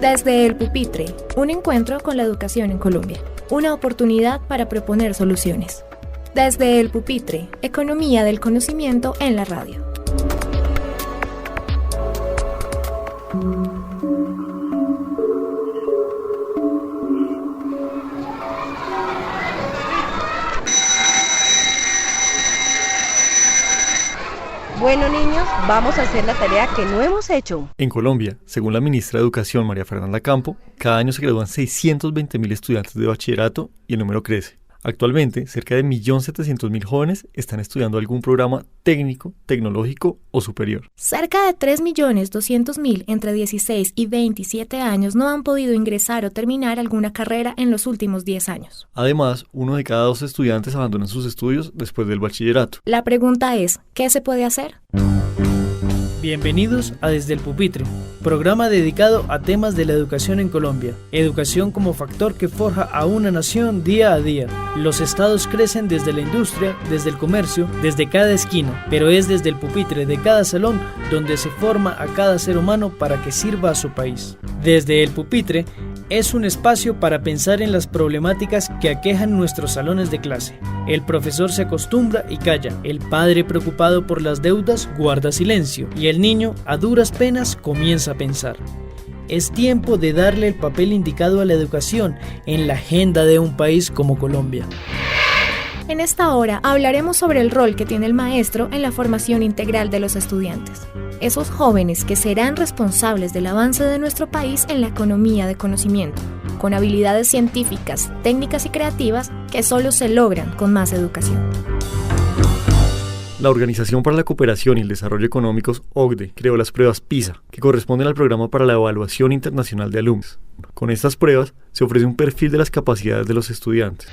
Desde el pupitre, un encuentro con la educación en Colombia, una oportunidad para proponer soluciones. Desde el pupitre, economía del conocimiento en la radio. Bueno, niños, vamos a hacer la tarea que no hemos hecho. En Colombia, según la ministra de Educación, María Fernanda Campo, cada año se gradúan 620.000 estudiantes de bachillerato y el número crece. Actualmente, cerca de 1.700.000 jóvenes están estudiando algún programa técnico, tecnológico o superior. Cerca de 3.200.000 entre 16 y 27 años no han podido ingresar o terminar alguna carrera en los últimos 10 años. Además, 1 de cada 2 estudiantes abandonan sus estudios después del bachillerato. La pregunta es, ¿qué se puede hacer? Bienvenidos a Desde el Pupitre, programa dedicado a temas de la educación en Colombia. Educación como factor que forja a una nación día a día. Los estados crecen desde la industria, desde el comercio, desde cada esquina, pero es desde el pupitre de cada salón donde se forma a cada ser humano para que sirva a su país. Desde el Pupitre es un espacio para pensar en las problemáticas que aquejan nuestros salones de clase. El profesor se acostumbra y calla, el padre preocupado por las deudas guarda silencio y el niño a duras penas comienza a pensar. Es tiempo de darle el papel indicado a la educación en la agenda de un país como Colombia. En esta hora hablaremos sobre el rol que tiene el maestro en la formación integral de los estudiantes. Esos jóvenes que serán responsables del avance de nuestro país en la economía de conocimiento, con habilidades científicas, técnicas y creativas que solo se logran con más educación. La Organización para la Cooperación y el Desarrollo Económicos, OCDE, creó las pruebas PISA, que corresponden al Programa para la Evaluación Internacional de Alumnos. Con estas pruebas se ofrece un perfil de las capacidades de los estudiantes.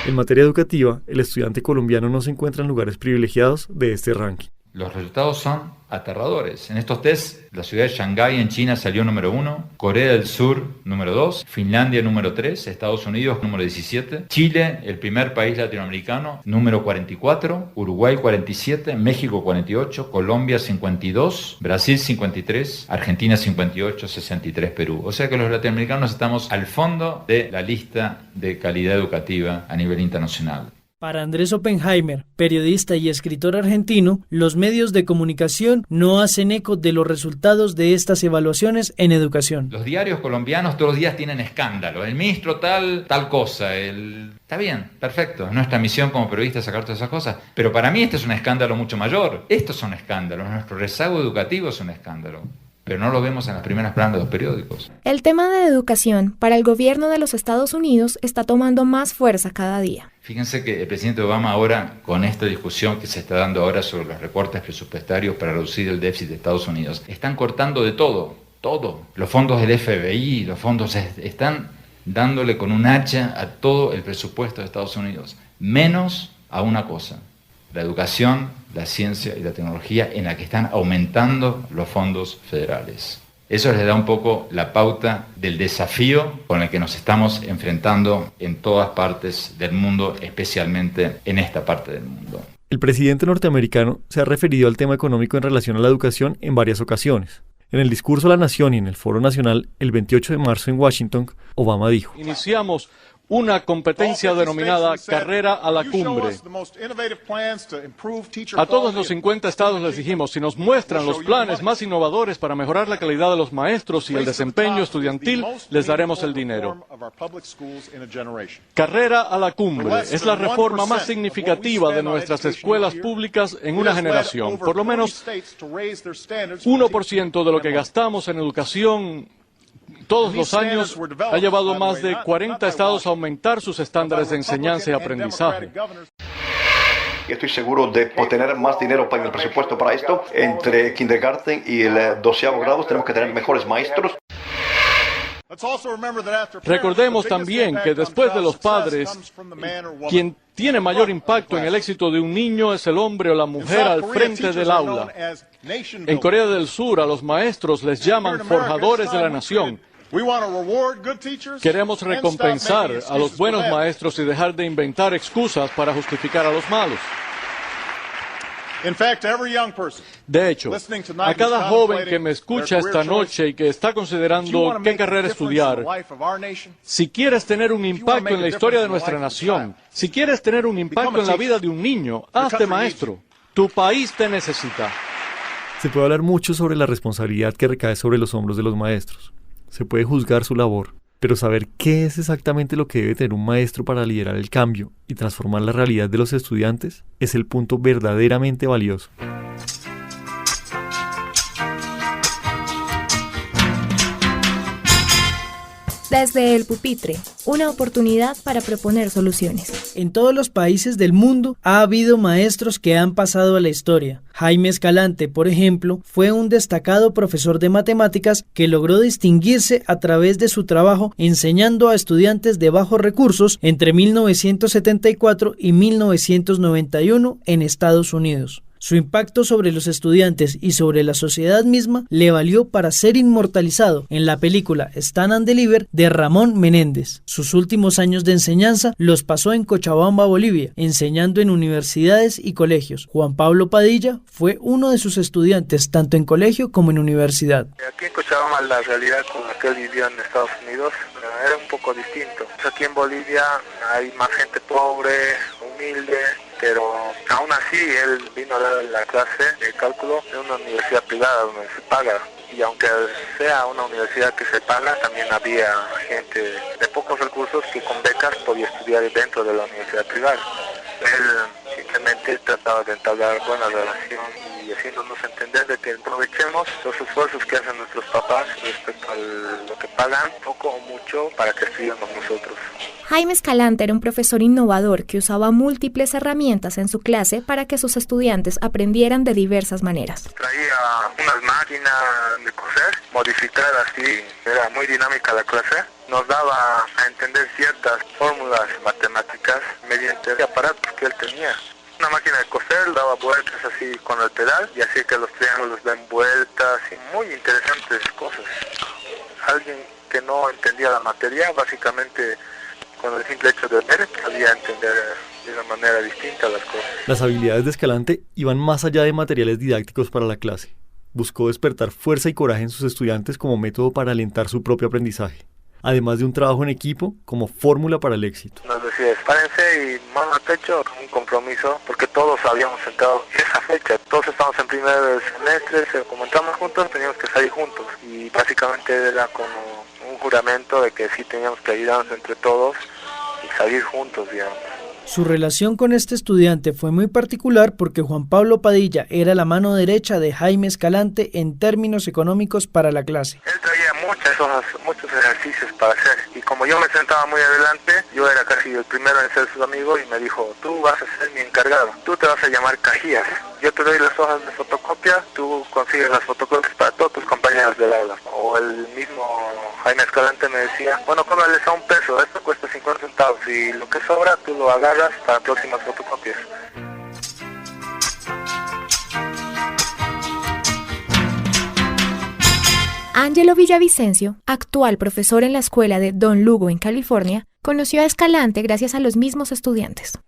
En materia educativa, el estudiante colombiano no se encuentra en lugares privilegiados de este ranking. Los resultados son aterradores. En estos test, la ciudad de Shanghái en China salió número 1, Corea del Sur número 2, Finlandia número 3, Estados Unidos número 17, Chile, el primer país latinoamericano, número 44, Uruguay 47, México 48, Colombia 52, Brasil 53, Argentina 58, 63 Perú. O sea que los latinoamericanos estamos al fondo de la lista de calidad educativa a nivel internacional. Para Andrés Oppenheimer, periodista y escritor argentino, los medios de comunicación no hacen eco de los resultados de estas evaluaciones en educación. Los diarios colombianos todos los días tienen escándalo. El ministro tal cosa. Está bien, perfecto. Es nuestra misión como periodistas sacar todas esas cosas. Pero para mí este es un escándalo mucho mayor. Estos son escándalos. Nuestro rezago educativo es un escándalo. Pero no lo vemos en las primeras planas de los periódicos. El tema de educación para el gobierno de los Estados Unidos está tomando más fuerza cada día. Fíjense que el presidente Obama ahora, con esta discusión que se está dando ahora sobre los recortes presupuestarios para reducir el déficit de Estados Unidos, están cortando de todo. Los fondos del FBI, los fondos están dándole con un hacha a todo el presupuesto de Estados Unidos, menos a una cosa: la educación, la ciencia y la tecnología, en la que están aumentando los fondos federales. Eso les da un poco la pauta del desafío con el que nos estamos enfrentando en todas partes del mundo, especialmente en esta parte del mundo. El presidente norteamericano se ha referido al tema económico en relación a la educación en varias ocasiones. En el discurso a la Nación y en el Foro Nacional, el 28 de marzo en Washington, Obama dijo: Iniciamos una competencia denominada Carrera a la Cumbre. A todos los 50 estados les dijimos: si nos muestran los planes más innovadores para mejorar la calidad de los maestros y el desempeño estudiantil, les daremos el dinero. Carrera a la Cumbre es la reforma más significativa de nuestras escuelas públicas en una generación. Por lo menos 1% de lo que gastamos en educación todos los años ha llevado más de 40 estados a aumentar sus estándares de enseñanza y aprendizaje. Estoy seguro de tener más dinero para el presupuesto para esto. Entre kindergarten y el 12º grado tenemos que tener mejores maestros. Recordemos también que después de los padres, quien tiene mayor impacto en el éxito de un niño es el hombre o la mujer al frente del aula. En Corea del Sur a los maestros les llaman forjadores de la nación. Queremos recompensar a los buenos maestros y dejar de inventar excusas para justificar a los malos. De hecho, a cada joven que me escucha esta noche y que está considerando qué carrera estudiar, si quieres tener un impacto en la historia de nuestra nación, si quieres tener un impacto en la vida de un niño, hazte maestro. Tu país te necesita. Se puede hablar mucho sobre la responsabilidad que recae sobre los hombros de los maestros. Se puede juzgar su labor, pero saber qué es exactamente lo que debe tener un maestro para liderar el cambio y transformar la realidad de los estudiantes es el punto verdaderamente valioso. Desde el pupitre, una oportunidad para proponer soluciones. En todos los países del mundo ha habido maestros que han pasado a la historia. Jaime Escalante, por ejemplo, fue un destacado profesor de matemáticas que logró distinguirse a través de su trabajo enseñando a estudiantes de bajos recursos entre 1974 y 1991 en Estados Unidos. Su impacto sobre los estudiantes y sobre la sociedad misma le valió para ser inmortalizado en la película Stand and Deliver de Ramón Menéndez. Sus últimos años de enseñanza los pasó en Cochabamba, Bolivia, enseñando en universidades y colegios. Juan Pablo Padilla fue uno de sus estudiantes tanto en colegio como en universidad. Aquí en Cochabamba la realidad con la que él vivió en Estados Unidos era un poco distinto. Aquí en Bolivia hay más gente pobre, humilde, pero aún así él vino a dar la clase de cálculo en una universidad privada donde se paga. Y aunque sea una universidad que se paga, también había gente de pocos recursos que con becas podía estudiar dentro de la universidad privada. Él simplemente trataba de entablar buena relación y haciéndonos entender de que aprovechemos los esfuerzos que hacen nuestros papás respecto a lo que pagan, poco o mucho, para que estudiemos nosotros. Jaime Escalante era un profesor innovador que usaba múltiples herramientas en su clase para que sus estudiantes aprendieran de diversas maneras. Traía unas máquinas de coser modificadas y era muy dinámica la clase. Nos daba a entender ciertas fórmulas matemáticas mediante aparatos que él tenía. Una máquina de coser daba vueltas así con el pedal y así que los triángulos den vueltas y muy interesantes cosas. Alguien que no entendía la materia, básicamente con el simple hecho de ver, podía entender de una manera distinta las cosas. Las habilidades de Escalante iban más allá de materiales didácticos para la clase. Buscó despertar fuerza y coraje en sus estudiantes como método para alentar su propio aprendizaje, además de un trabajo en equipo como fórmula para el éxito. Nos decía, espárense y mano al pecho, un compromiso, porque todos habíamos sentado esa fecha, todos estábamos en primer semestre, como entramos juntos, teníamos que salir juntos, y básicamente era como un juramento de que sí teníamos que ayudarnos entre todos y salir juntos, digamos. Su relación con este estudiante fue muy particular porque Juan Pablo Padilla era la mano derecha de Jaime Escalante en términos económicos para la clase. Él traía muchos ejercicios para hacer y como yo me sentaba muy adelante, yo era casi el primero en ser su amigo y me dijo, tú vas a ser mi encargado, tú te vas a llamar Cajías, yo te doy las hojas de fotocopia, tú consigues las fotocopias para todos tus compañeros del aula. O el mismo Jaime Escalante me decía, bueno, cóbrales a $1, esto cuesta 50 centavos y lo que sobra tú lo agarras para próximas fotocopias. Ángelo Villavicencio, actual profesor en la escuela de Don Lugo en California, conoció a Escalante gracias a los mismos estudiantes.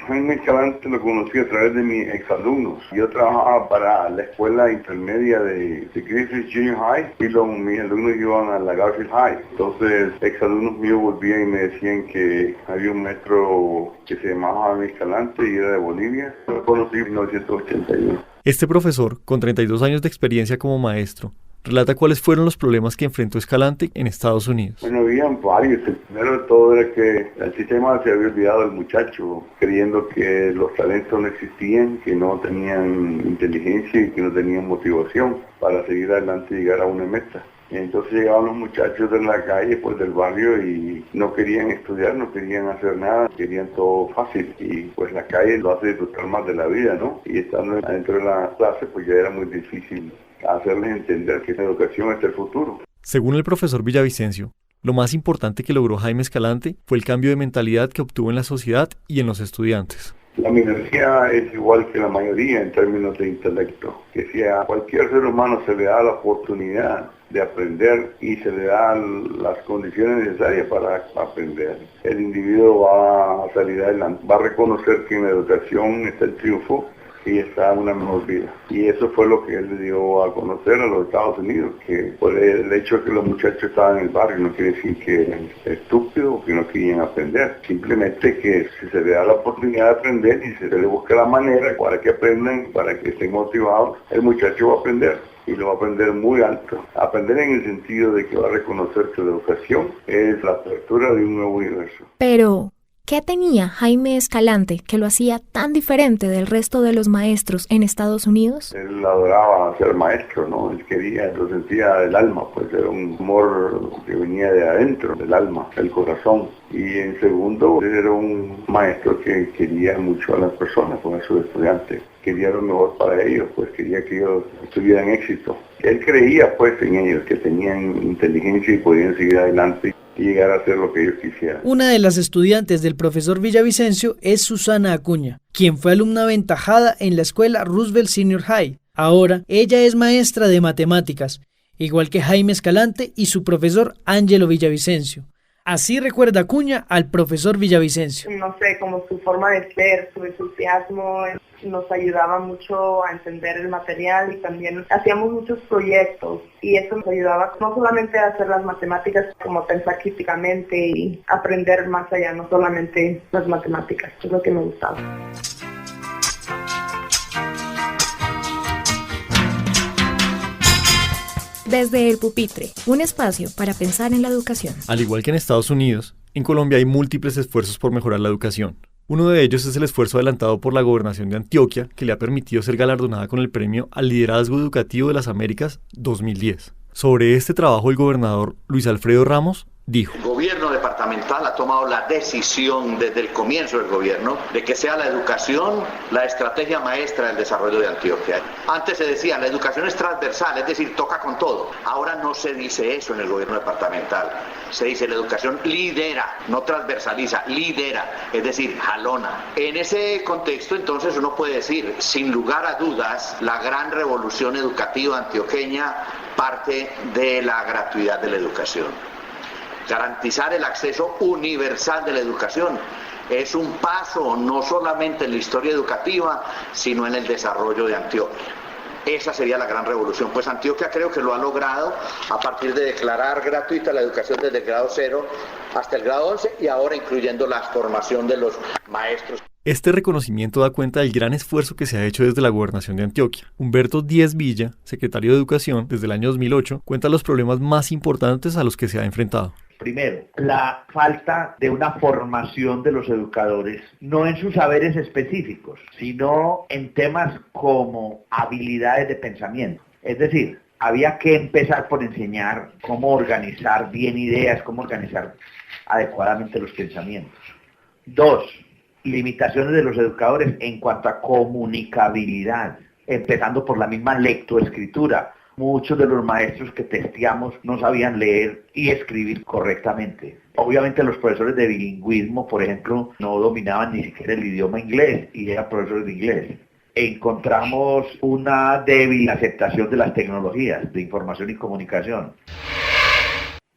Jaime Escalante lo conocí a través de mis exalumnos. Yo trabajaba para la escuela intermedia de Griffith Junior High y mis alumnos iban a la Garfield High. Entonces, exalumnos míos volvían y me decían que había un maestro que se llamaba Jaime Escalante y era de Bolivia. Lo conocí en 1981. Este profesor, con 32 años de experiencia como maestro, relata cuáles fueron los problemas que enfrentó Escalante en Estados Unidos. Bueno, habían varios. El primero de todo era que el sistema se había olvidado del muchacho, creyendo que los talentos no existían, que no tenían inteligencia y que no tenían motivación para seguir adelante y llegar a una meta. Entonces llegaban los muchachos de la calle, pues del barrio, y no querían estudiar, no querían hacer nada, querían todo fácil. Y pues la calle lo hace disfrutar más de la vida, ¿no? Y estando dentro de la clase, pues ya era muy difícil hacerles entender que la educación es el futuro. Según el profesor Villavicencio, lo más importante que logró Jaime Escalante fue el cambio de mentalidad que obtuvo en la sociedad y en los estudiantes. La minoría es igual que la mayoría en términos de intelecto, que si a cualquier ser humano se le da la oportunidad de aprender y se le dan las condiciones necesarias para aprender, el individuo va a salir adelante, va a reconocer que en la educación está el triunfo y está una mejor vida. Y eso fue lo que él le dio a conocer a los Estados Unidos, que por el hecho de que los muchachos estaban en el barrio no quiere decir que eran estúpidos o que no querían aprender, simplemente que si se le da la oportunidad de aprender y se le busca la manera para que aprendan, para que estén motivados, el muchacho va a aprender. Y lo va a aprender muy alto. Aprender en el sentido de que va a reconocer que la educación es la apertura de un nuevo universo. Pero, ¿qué tenía Jaime Escalante que lo hacía tan diferente del resto de los maestros en Estados Unidos? Él adoraba ser maestro, ¿no? Él quería, lo sentía del alma, pues era un amor que venía de adentro, del alma, del corazón. Y en segundo, él era un maestro que quería mucho a las personas, a sus estudiantes. Quería lo mejor para ellos, pues quería que ellos tuvieran éxito. Él creía pues en ellos, que tenían inteligencia y podían seguir adelante y llegar a hacer lo que ellos quisieran. Una de las estudiantes del profesor Villavicencio es Susana Acuña, quien fue alumna aventajada en la escuela Roosevelt Senior High. Ahora, ella es maestra de matemáticas, igual que Jaime Escalante y su profesor Ángelo Villavicencio. Así recuerda Acuña al profesor Villavicencio. No sé, como su forma de ser, su entusiasmo, nos ayudaba mucho a entender el material y también hacíamos muchos proyectos y eso nos ayudaba no solamente a hacer las matemáticas, como pensar críticamente y aprender más allá, no solamente las matemáticas, es lo que me gustaba. Desde el pupitre, un espacio para pensar en la educación. Al igual que en Estados Unidos, en Colombia hay múltiples esfuerzos por mejorar la educación. Uno de ellos es el esfuerzo adelantado por la Gobernación de Antioquia, que le ha permitido ser galardonada con el Premio al Liderazgo Educativo de las Américas 2010. Sobre este trabajo, el gobernador Luis Alfredo Ramos dijo: El gobierno departamental ha tomado la decisión desde el comienzo del gobierno de que sea la educación la estrategia maestra del desarrollo de Antioquia. Antes se decía la educación es transversal, es decir, toca con todo. Ahora no se dice eso en el gobierno departamental. Se dice la educación lidera, no transversaliza, lidera, es decir, jalona. En ese contexto entonces uno puede decir, sin lugar a dudas, la gran revolución educativa antioqueña parte de la gratuidad de la educación. Garantizar el acceso universal de la educación es un paso no solamente en la historia educativa, sino en el desarrollo de Antioquia. Esa sería la gran revolución, pues Antioquia creo que lo ha logrado a partir de declarar gratuita la educación desde el grado 0 hasta el grado 11 y ahora incluyendo la formación de los maestros. Este reconocimiento da cuenta del gran esfuerzo que se ha hecho desde la Gobernación de Antioquia. Humberto Díez Villa, secretario de Educación desde el año 2008, cuenta los problemas más importantes a los que se ha enfrentado. Primero, la falta de una formación de los educadores, no en sus saberes específicos, sino en temas como habilidades de pensamiento. Es decir, había que empezar por enseñar cómo organizar bien ideas, cómo organizar adecuadamente los pensamientos. 2, limitaciones de los educadores en cuanto a comunicabilidad, empezando por la misma lectoescritura. Muchos de los maestros que testeamos no sabían leer y escribir correctamente. Obviamente los profesores de bilingüismo, por ejemplo, no dominaban ni siquiera el idioma inglés y eran profesores de inglés. Encontramos una débil aceptación de las tecnologías de información y comunicación.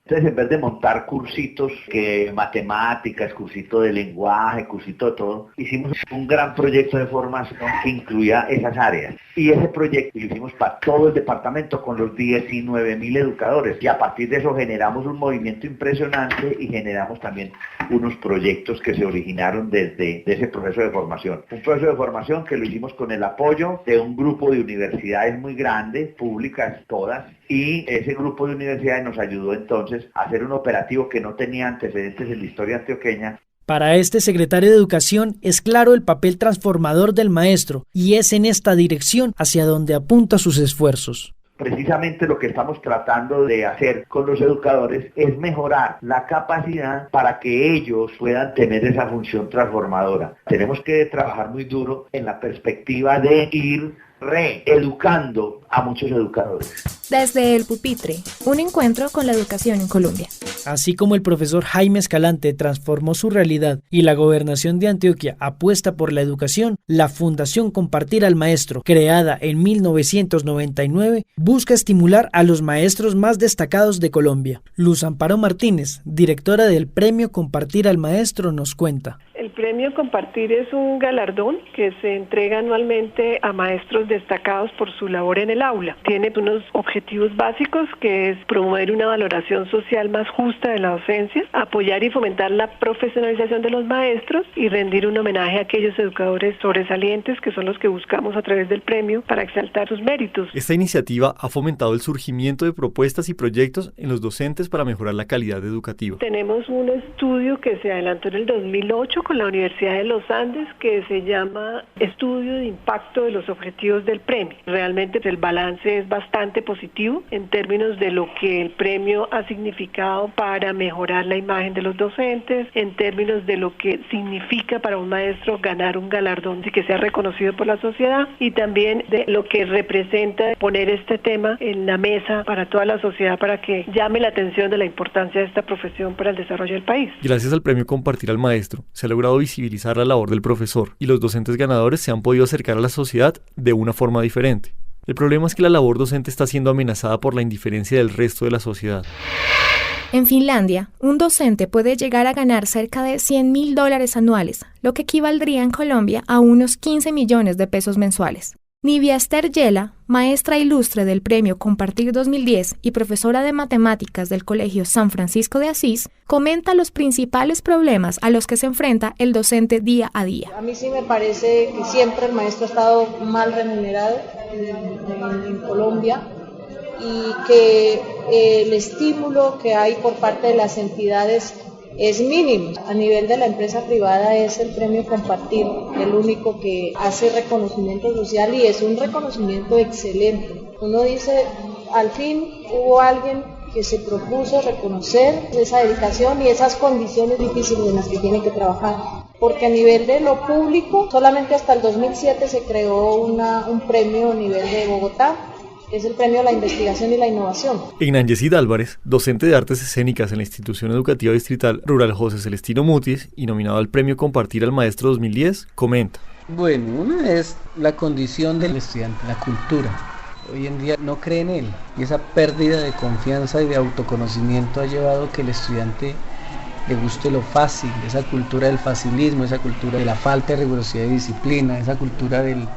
Entonces, en vez de montar cursitos, que matemáticas, cursito de lenguaje, cursito de todo, hicimos un gran proyecto de formación que incluía esas áreas. Y ese proyecto lo hicimos para todo el departamento con los 19.000 educadores. Y a partir de eso generamos un movimiento impresionante y generamos también unos proyectos que se originaron desde ese proceso de formación. Un proceso de formación que lo hicimos con el apoyo de un grupo de universidades muy grande, públicas todas, y ese grupo de universidades nos ayudó entonces a hacer un operativo que no tenía antecedentes en la historia antioqueña. Para este secretario de Educación es claro el papel transformador del maestro y es en esta dirección hacia donde apunta sus esfuerzos. Precisamente lo que estamos tratando de hacer con los educadores es mejorar la capacidad para que ellos puedan tener esa función transformadora. Tenemos que trabajar muy duro en la perspectiva de ir reeducando a muchos educadores. Desde el pupitre, un encuentro con la educación en Colombia. Así como el profesor Jaime Escalante transformó su realidad y la gobernación de Antioquia apuesta por la educación, la Fundación Compartir al Maestro, creada en 1999, busca estimular a los maestros más destacados de Colombia. Luz Amparo Martínez, directora del Premio Compartir al Maestro, nos cuenta. El Premio Compartir es un galardón que se entrega anualmente a maestros destacados por su labor en el aula. Tiene unos objetivos básicos, que es promover una valoración social más justa de la docencia, apoyar y fomentar la profesionalización de los maestros y rendir un homenaje a aquellos educadores sobresalientes que son los que buscamos a través del premio para exaltar sus méritos. Esta iniciativa ha fomentado el surgimiento de propuestas y proyectos en los docentes para mejorar la calidad educativa. Tenemos un estudio que se adelantó en el 2008 con la Universidad de los Andes, que se llama Estudio de Impacto de los Objetivos del Premio. Realmente el balance es bastante positivo en términos de lo que el premio ha significado para mejorar la imagen de los docentes, en términos de lo que significa para un maestro ganar un galardón y que sea reconocido por la sociedad, y también de lo que representa poner este tema en la mesa para toda la sociedad para que llame la atención de la importancia de esta profesión para el desarrollo del país. Gracias al premio Compartir al Maestro, se ha logrado visibilizar la labor del profesor y los docentes ganadores se han podido acercar a la sociedad de una forma diferente. El problema es que la labor docente está siendo amenazada por la indiferencia del resto de la sociedad. En Finlandia, un docente puede llegar a ganar cerca de $100.000 anuales, lo que equivaldría en Colombia a unos 15 millones de pesos mensuales. Nivia Esther Yela, maestra ilustre del Premio Compartir 2010 y profesora de matemáticas del Colegio San Francisco de Asís, comenta los principales problemas a los que se enfrenta el docente día a día. A mí sí me parece que siempre el maestro ha estado mal remunerado en Colombia y que el estímulo que hay por parte de las entidades es mínimo. A nivel de la empresa privada es el Premio Compartir el único que hace reconocimiento social y es un reconocimiento excelente. Uno dice, al fin hubo alguien que se propuso reconocer esa dedicación y esas condiciones difíciles en las que tiene que trabajar. Porque a nivel de lo público, solamente hasta el 2007 se creó un premio a nivel de Bogotá, que es el Premio a la Investigación y la Innovación. Ignan Yesid Álvarez, docente de Artes Escénicas en la Institución Educativa Distrital Rural José Celestino Mutis y nominado al Premio Compartir al Maestro 2010, comenta. Bueno, una es la condición del estudiante, la cultura. Hoy en día no cree en él y esa pérdida de confianza y de autoconocimiento ha llevado a que el estudiante le guste lo fácil, esa cultura del facilismo, esa cultura de la falta de rigurosidad y disciplina, esa cultura del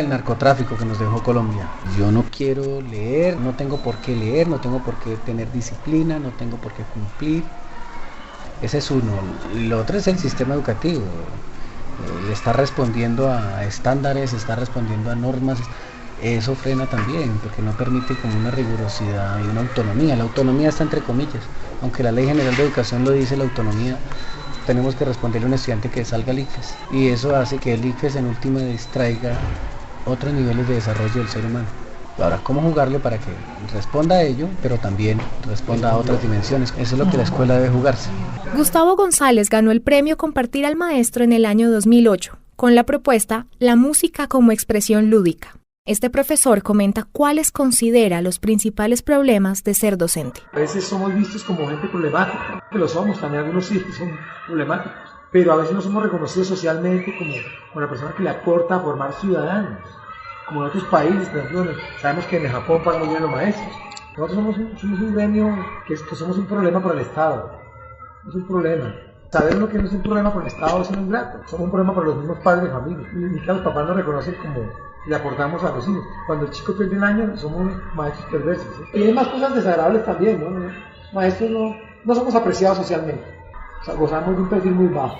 narcotráfico que nos dejó Colombia. Yo no quiero leer, no tengo por qué leer, no tengo por qué tener disciplina, no tengo por qué cumplir. Ese es uno. Lo otro es el sistema educativo. Está respondiendo a estándares, está respondiendo a normas. Eso frena también, porque no permite como una rigurosidad y una autonomía. La autonomía está entre comillas, aunque la Ley General de Educación lo dice, la autonomía. Tenemos que responderle a un estudiante que salga al ICFES y eso hace que el ICFES en última distraiga otros niveles de desarrollo del ser humano. Ahora, ¿cómo jugarle para que responda a ello, pero también responda a otras dimensiones? Eso es lo que la escuela debe jugarse. Gustavo González ganó el Premio Compartir al Maestro en el año 2008, con la propuesta La música como expresión lúdica. Este profesor comenta cuáles considera los principales problemas de ser docente. A veces somos vistos como gente problemática, que lo somos, también algunos sí son problemáticos, pero a veces no somos reconocidos socialmente como la persona que le aporta a formar ciudadanos. Como en otros países, por ejemplo, sabemos que en Japón pagan muy bien los maestros. Nosotros somos un gremio que somos un problema para el Estado, es un problema. Saber lo que no es un problema para el Estado es un ingrato, somos un problema para los mismos padres de familia. Ni que los papás nos reconocen como le aportamos a los hijos. Cuando el chico pierde el año, somos maestros perversos. Y hay más cosas desagradables también, ¿no? Maestros no somos apreciados socialmente. O sea, gozamos de un perfil muy bajo.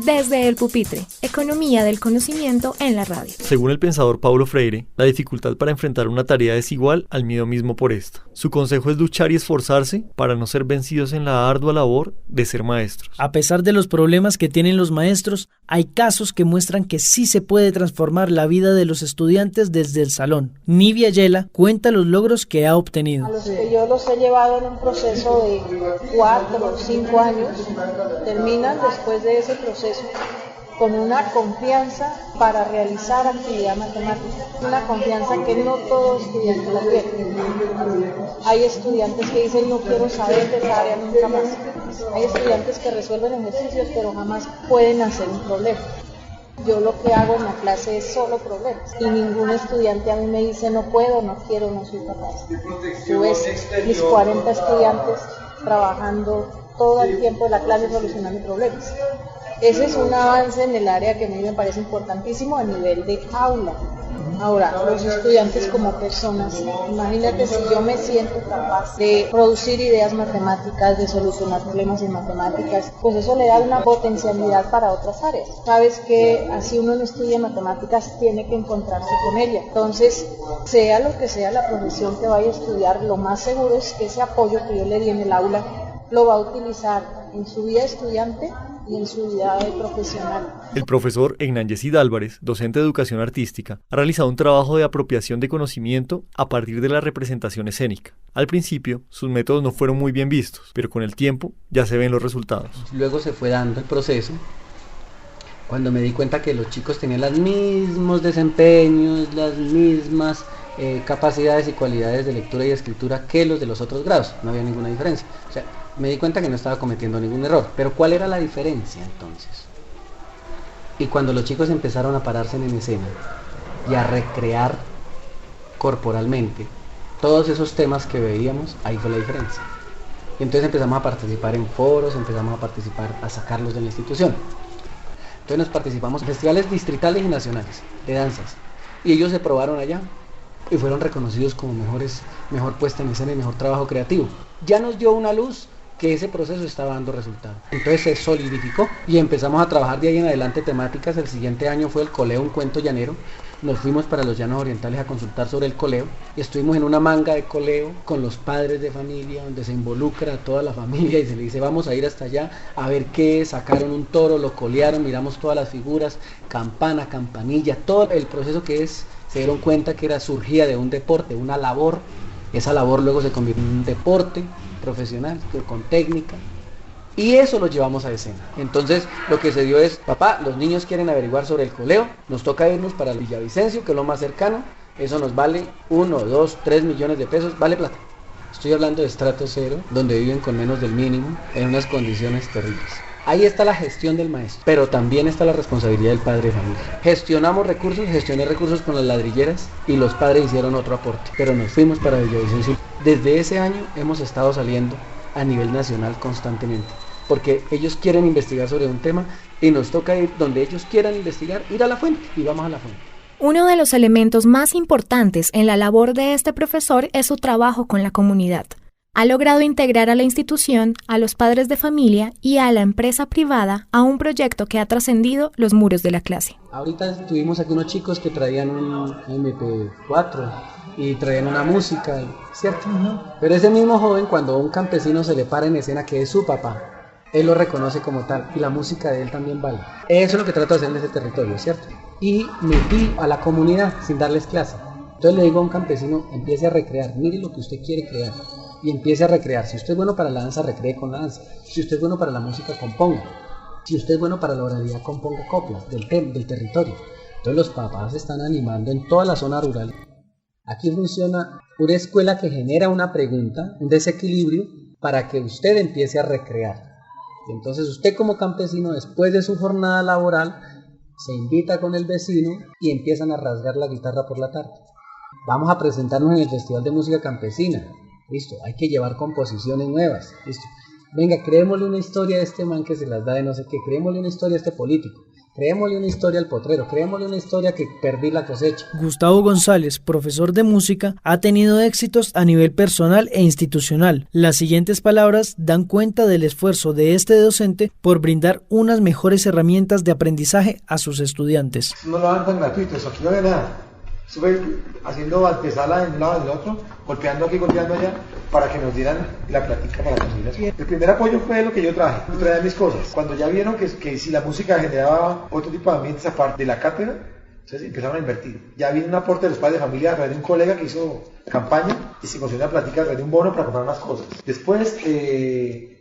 Desde el pupitre, economía del conocimiento en la radio. Según el pensador Paulo Freire, la dificultad para enfrentar una tarea es igual al miedo mismo por esta. Su consejo es luchar y esforzarse para no ser vencidos en la ardua labor de ser maestros. A pesar de los problemas que tienen los maestros, Hay casos que muestran que sí se puede transformar la vida de los estudiantes desde el salón. Nivia Yela cuenta los logros que ha obtenido. A los que yo los he llevado en un proceso de 4 o 5 años, terminan después de ese proceso con una confianza para realizar actividad matemática, una confianza que no todo estudiante la tiene. Hay estudiantes que dicen no quiero saber de esa área nunca más. Hay estudiantes que resuelven ejercicios pero jamás pueden hacer un problema. Yo lo que hago en la clase es solo problemas y ningún estudiante a mí me dice no puedo, no quiero, no soy capaz. Tú ves mis 40 estudiantes trabajando todo el tiempo de la clase solucionando problemas. Ese es un avance en el área que a mí me parece importantísimo a nivel de aula. Ahora, los estudiantes como personas, imagínate si yo me siento capaz de producir ideas matemáticas, de solucionar problemas en matemáticas, pues eso le da una potencialidad para otras áreas. Sabes que así uno no estudia matemáticas, tiene que encontrarse con ella. Entonces, sea lo que sea la profesión que vaya a estudiar, lo más seguro es que ese apoyo que yo le di en el aula lo va a utilizar en su vida estudiante y en su vida profesional. El profesor Hernán Yesid Álvarez, docente de educación artística, ha realizado un trabajo de apropiación de conocimiento a partir de la representación escénica. Al principio, sus métodos no fueron muy bien vistos, pero con el tiempo ya se ven los resultados. Luego se fue dando el proceso, cuando me di cuenta que los chicos tenían los mismos desempeños, las mismas capacidades y cualidades de lectura y escritura que los de los otros grados, no había ninguna diferencia. O sea, me di cuenta que no estaba cometiendo ningún error, pero ¿cuál era la diferencia entonces? Y cuando los chicos empezaron a pararse en escena y a recrear corporalmente todos esos temas que veíamos, ahí fue la diferencia. Y entonces empezamos a participar en foros, empezamos a participar, a sacarlos de la institución. Entonces nos participamos en festivales distritales y nacionales de danzas, y ellos se probaron allá y fueron reconocidos como mejor puesta en escena y mejor trabajo creativo. Ya nos dio una luz que ese proceso estaba dando resultados. Entonces se solidificó y empezamos a trabajar de ahí en adelante temáticas. El siguiente año fue el coleo, un cuento llanero. Nos fuimos para los llanos orientales a consultar sobre el coleo y estuvimos en una manga de coleo con los padres de familia, donde se involucra a toda la familia y se le dice vamos a ir hasta allá a ver qué, sacaron un toro, lo colearon, miramos todas las figuras, campana, campanilla, todo el proceso que es, se dieron cuenta que surgía de un deporte, una labor. Esa labor luego se convirtió en un deporte profesional, con técnica, y eso lo llevamos a escena. Entonces lo que se dio es, papá, los niños quieren averiguar sobre el coleo, nos toca irnos para el Villavicencio, que es lo más cercano, eso nos vale 1, 2, 3 millones de pesos, vale plata. Estoy hablando de estrato cero, donde viven con menos del mínimo, en unas condiciones terribles. Ahí está la gestión del maestro, pero también está la responsabilidad del padre de familia. Gestioné recursos con las ladrilleras y los padres hicieron otro aporte, pero nos fuimos para Villavicencio. Desde ese año hemos estado saliendo a nivel nacional constantemente, porque ellos quieren investigar sobre un tema y nos toca ir donde ellos quieran investigar, ir a la fuente, y vamos a la fuente. Uno de los elementos más importantes en la labor de este profesor es su trabajo con la comunidad. Ha logrado integrar a la institución, a los padres de familia y a la empresa privada a un proyecto que ha trascendido los muros de la clase. Ahorita tuvimos aquí unos chicos que traían un MP4 y traían una música, ¿cierto? Pero ese mismo joven, cuando un campesino se le para en escena que es su papá, él lo reconoce como tal y la música de él también vale. Eso es lo que trato de hacer en ese territorio, ¿cierto? Y metí a la comunidad sin darles clase. Entonces le digo a un campesino, empiece a recrear, mire lo que usted quiere crear. Y empiece a recrear. Si usted es bueno para la danza, recree con la danza. Si usted es bueno para la música, componga. Si usted es bueno para la oralidad, componga coplas del territorio. Entonces los papás se están animando en toda la zona rural. Aquí funciona una escuela que genera una pregunta, un desequilibrio, para que usted empiece a recrear. Y entonces usted como campesino, después de su jornada laboral, se invita con el vecino y empiezan a rasgar la guitarra por la tarde. Vamos a presentarnos en el Festival de Música Campesina. Listo, hay que llevar composiciones nuevas. Listo. Venga, creémosle una historia a este man que se las da de no sé qué, creémosle una historia a este político, creémosle una historia al potrero, creémosle una historia que perdí la cosecha. Gustavo González, profesor de música, ha tenido éxitos a nivel personal e institucional. Las siguientes palabras dan cuenta del esfuerzo de este docente por brindar unas mejores herramientas de aprendizaje a sus estudiantes. No lo hagan tan gratuitos, aquí no ve nada. Estuve haciendo antesala de un lado del otro, golpeando aquí, golpeando allá, para que nos dieran la plática para conseguir las cosas. El primer apoyo fue lo que yo traje, yo traía mis cosas. Cuando ya vieron que si la música generaba otro tipo de ambientes aparte de la cátedra, entonces empezaron a invertir. Ya vino un aporte de los padres de familia a través de un colega que hizo campaña y se consiguió una plática a través de un bono para comprar más cosas. Después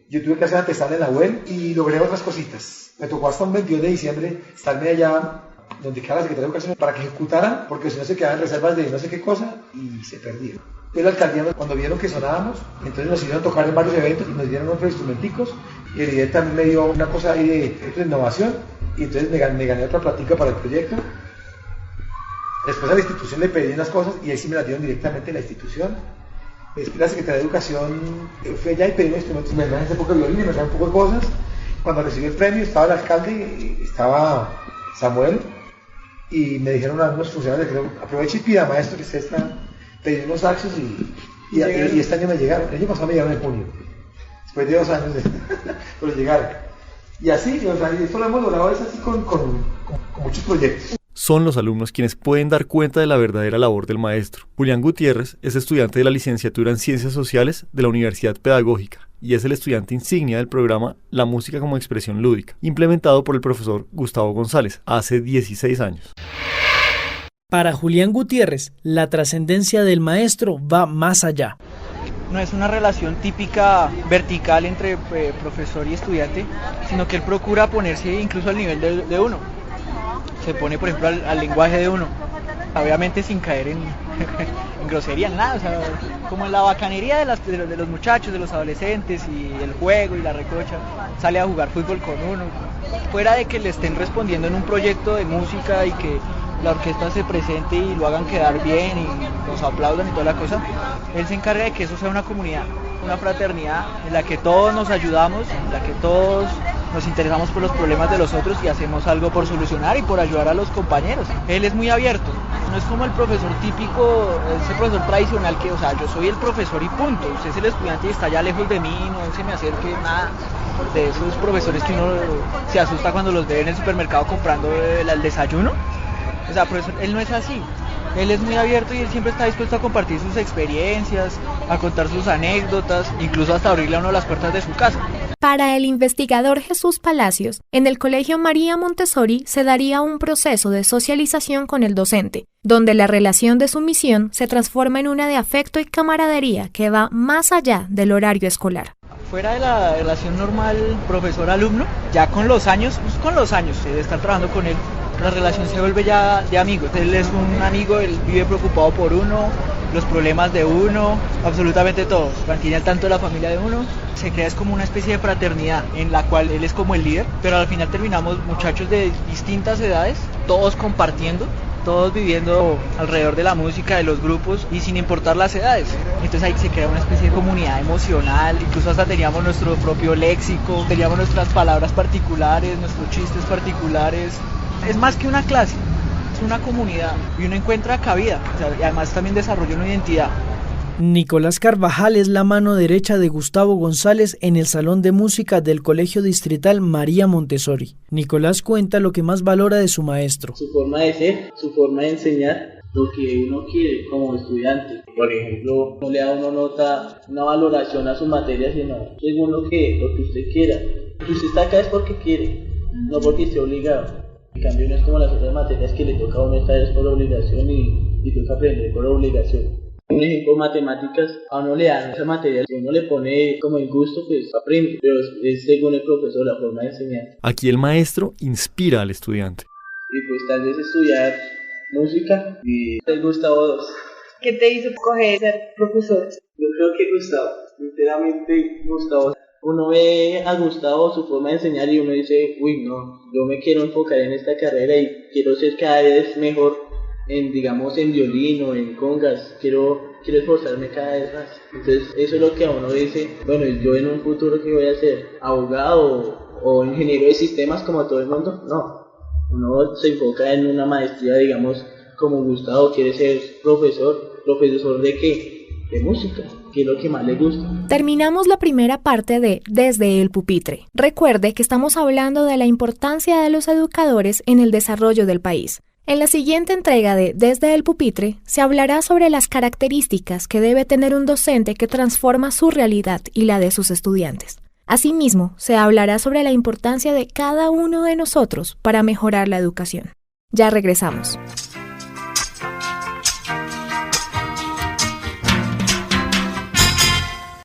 yo tuve que hacer antesala en la web y logré otras cositas. Me tocó hasta un 22 de diciembre estarme allá donde queda la Secretaría de Educación para que ejecutaran, porque si no se quedaban reservas de no sé qué cosa y se perdieron. Pero la alcaldía, cuando vieron que sonábamos, entonces nos hicieron tocar en varios eventos y nos dieron otros instrumenticos, y el líder también me dio una cosa ahí de innovación, y entonces me gané otra plática para el proyecto. Después a la institución le pedí unas cosas y ahí sí me las dieron directamente en la institución. Después la Secretaría de Educación fue allá y pedí unos instrumentos, me traje un poco de violín, me traje un poco de cosas. Cuando recibí el premio estaba el alcalde, estaba Samuel, y me dijeron a unos funcionarios que aproveche y pida, maestro, que usted está pidiendo unos saxos y este año me llegaron. El año pasado me llegaron en junio, después de 2 años pero llegaron. Y así, o sea, esto lo hemos logrado, es así con muchos proyectos. Son los alumnos quienes pueden dar cuenta de la verdadera labor del maestro. Julián Gutiérrez es estudiante de la licenciatura en Ciencias Sociales de la Universidad Pedagógica y es el estudiante insignia del programa La Música como Expresión Lúdica, implementado por el profesor Gustavo González hace 16 años. Para Julián Gutiérrez, la trascendencia del maestro va más allá. No es una relación típica vertical entre profesor y estudiante, sino que él procura ponerse incluso al nivel de uno. Se pone, por ejemplo, al lenguaje de uno, obviamente sin caer en grosería, nada, o sea, como en la bacanería de los muchachos, de los adolescentes, y el juego y la recocha, sale a jugar fútbol con uno, fuera de que le estén respondiendo en un proyecto de música y que la orquesta se presente y lo hagan quedar bien y nos aplaudan y toda la cosa. Él se encarga de que eso sea una comunidad, una fraternidad en la que todos nos ayudamos, en la que todos nos interesamos por los problemas de los otros y hacemos algo por solucionar y por ayudar a los compañeros. Él es muy abierto, no es como el profesor típico, ese profesor tradicional que, o sea, yo soy el profesor y punto, usted es el estudiante y está allá lejos de mí, no se me acerque, nada. De esos profesores que uno se asusta cuando los ve en el supermercado comprando el desayuno. O sea, profesor, él no es así. Él es muy abierto y él siempre está dispuesto a compartir sus experiencias, a contar sus anécdotas, incluso hasta abrirle a uno las puertas de su casa. Para el investigador Jesús Palacios, en el Colegio María Montessori se daría un proceso de socialización con el docente, donde la relación de sumisión se transforma en una de afecto y camaradería que va más allá del horario escolar. Fuera de la relación normal profesor-alumno, ya con los años de estar trabajando con él, la relación se vuelve ya de amigos. Él es un amigo, él vive preocupado por uno, los problemas de uno, absolutamente todos. Mantiene al tanto de la familia de uno. Se crea es como una especie de fraternidad en la cual él es como el líder, pero al final terminamos muchachos de distintas edades, todos compartiendo, todos viviendo alrededor de la música, de los grupos y sin importar las edades. Entonces ahí se crea una especie de comunidad emocional, incluso hasta teníamos nuestro propio léxico, teníamos nuestras palabras particulares, nuestros chistes particulares. Es más que una clase, es una comunidad y uno encuentra cabida, o sea, y además también desarrolla una identidad. Nicolás Carvajal es la mano derecha de Gustavo González en el Salón de Música del Colegio Distrital María Montessori. Nicolás cuenta lo que más valora de su maestro. Su forma de ser, su forma de enseñar, lo que uno quiere como estudiante. Por ejemplo, no le da uno nota, una valoración a su materia, sino según lo que usted quiera. Si usted está acá es porque quiere, no porque esté obligado. En cambio no es como las otras materias que le toca a uno estar por obligación y toca aprender por obligación. Un ejemplo, matemáticas, a uno le dan esa materia, si uno le pone como el gusto, pues aprende, pero es según el profesor la forma de enseñar. Aquí el maestro inspira al estudiante. Y pues tal vez estudiar música y el Gustavo II. ¿Qué te hizo escoger ser profesor? Yo creo que Gustavo, sinceramente Gustavo. Uno ve a Gustavo, su forma de enseñar y uno dice, uy no, yo me quiero enfocar en esta carrera y quiero ser cada vez mejor en violín o en congas, quiero esforzarme cada vez más. Entonces eso es lo que a uno dice, bueno, yo en un futuro ¿qué voy a ser? ¿Abogado o ingeniero de sistemas como todo el mundo? No, uno se enfoca en una maestría, digamos, como Gustavo quiere ser profesor ¿de qué? De música, que es lo que más le gusta. Terminamos la primera parte de Desde el Pupitre. Recuerde que estamos hablando de la importancia de los educadores en el desarrollo del país. En la siguiente entrega de Desde el Pupitre se hablará sobre las características que debe tener un docente que transforma su realidad y la de sus estudiantes. Asimismo, se hablará sobre la importancia de cada uno de nosotros para mejorar la educación. Ya regresamos.